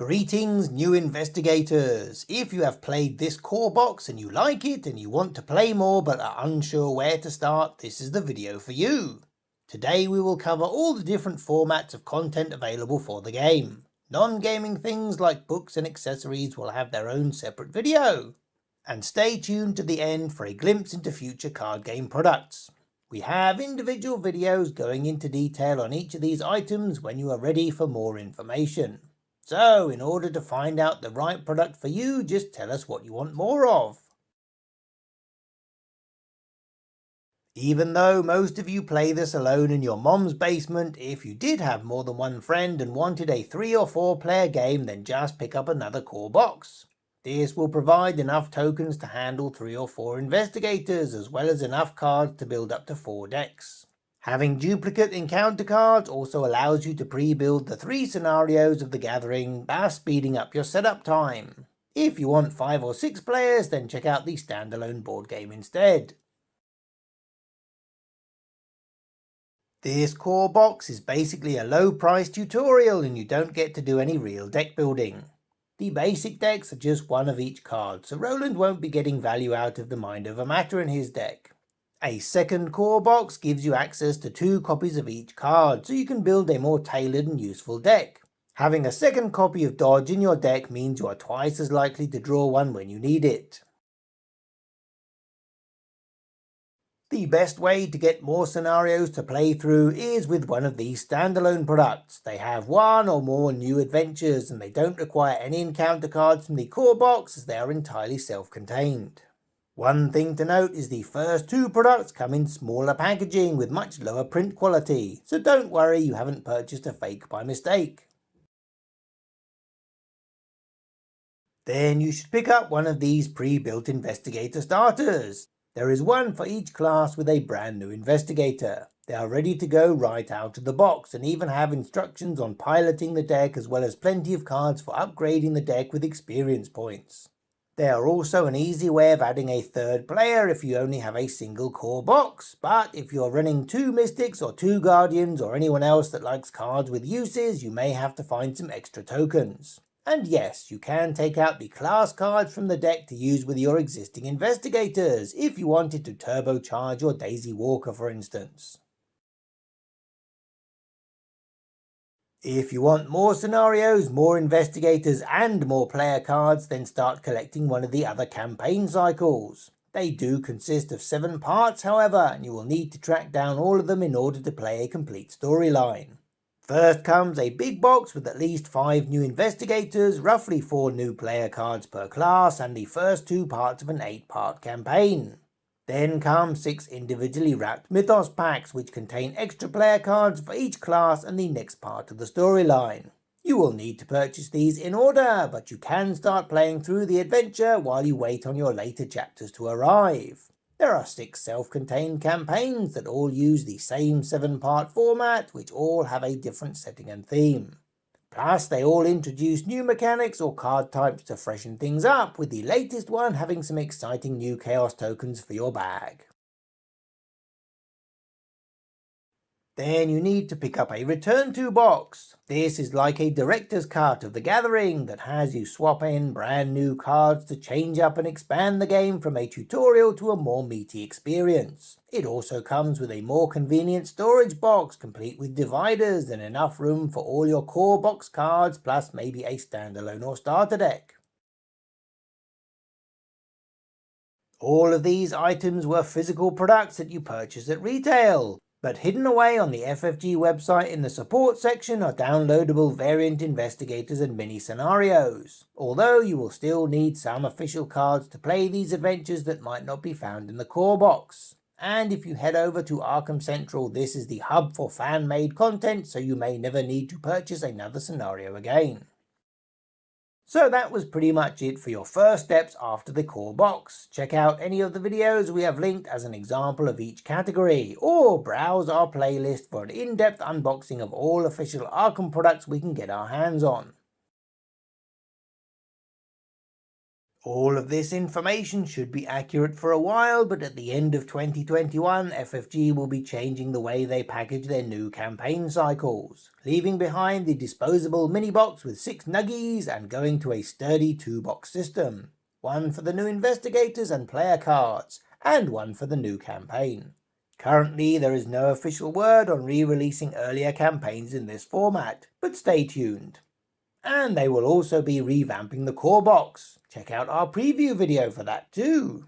Greetings, new investigators! If you have played this core box and you like it and you want to play more but are unsure where to start, this is the video for you. Today we will cover all the different formats of content available for the game. Non-gaming things like books and accessories will have their own separate video. And stay tuned to the end for a glimpse into future card game products. We have individual videos going into detail on each of these items when you are ready for more information. So, in order to find out the right product for you, just tell us what you want more of. Even though most of you play this alone in your mom's basement, if you did have more than one friend and wanted a 3 or 4 player game, then just pick up another core box. This will provide enough tokens to handle 3 or 4 investigators, as well as enough cards to build up to 4 decks. Having duplicate encounter cards also allows you to pre-build the 3 scenarios of the gathering, thus speeding up your setup time. If you want 5 or 6 players, then check out the standalone board game instead. This core box is basically a low-priced tutorial and you don't get to do any real deck building. The basic decks are just one of each card, so Roland won't be getting value out of the Mind Over Matter in his deck. A second core box gives you access to 2 copies of each card, so you can build a more tailored and useful deck. Having a second copy of Dodge in your deck means you are twice as likely to draw one when you need it. The best way to get more scenarios to play through is with one of these standalone products. They have 1 or more new adventures and they don't require any encounter cards from the core box as they are entirely self-contained. One thing to note is the first 2 products come in smaller packaging with much lower print quality, so don't worry you haven't purchased a fake by mistake. Then you should pick up one of these pre-built investigator starters. There is one for each class with a brand new investigator. They are ready to go right out of the box and even have instructions on piloting the deck as well as plenty of cards for upgrading the deck with experience points. They are also an easy way of adding a third player if you only have a single core box, but if you are running 2 Mystics or 2 Guardians or anyone else that likes cards with uses, you may have to find some extra tokens. And yes, you can take out the class cards from the deck to use with your existing investigators, if you wanted to turbocharge your Daisy Walker for instance. If you want more scenarios, more investigators and more player cards, then start collecting one of the other campaign cycles. They do consist of 7 parts however, and you will need to track down all of them in order to play a complete storyline. First comes a big box with at least 5 new investigators, roughly 4 new player cards per class, and the first 2 parts of an 8-part campaign. Then come 6 individually wrapped Mythos packs which contain extra player cards for each class and the next part of the storyline. You will need to purchase these in order, but you can start playing through the adventure while you wait on your later chapters to arrive. There are 6 self-contained campaigns that all use the same 7-part format, which all have a different setting and theme. Plus, they all introduce new mechanics or card types to freshen things up, with the latest one having some exciting new Chaos tokens for your bag. Then you need to pick up a Return To box. This is like a director's cut of the Gathering that has you swap in brand new cards to change up and expand the game from a tutorial to a more meaty experience. It also comes with a more convenient storage box complete with dividers and enough room for all your core box cards plus maybe a standalone or starter deck. All of these items were physical products that you purchased at retail, but hidden away on the FFG website in the support section are downloadable variant investigators and mini scenarios, although you will still need some official cards to play these adventures that might not be found in the core box. And if you head over to Arkham Central, this is the hub for fan-made content, so you may never need to purchase another scenario again. So that was pretty much it for your first steps after the core box. Check out any of the videos we have linked as an example of each category, or browse our playlist for an in-depth unboxing of all official Arkham products we can get our hands on. All of this information should be accurate for a while, but at the end of 2021, FFG will be changing the way they package their new campaign cycles, leaving behind the disposable mini box with 6 nuggies and going to a sturdy 2-box system. One for the new investigators and player cards, and one for the new campaign. Currently, there is no official word on re-releasing earlier campaigns in this format, but stay tuned. And they will also be revamping the core box. Check out our preview video for that too.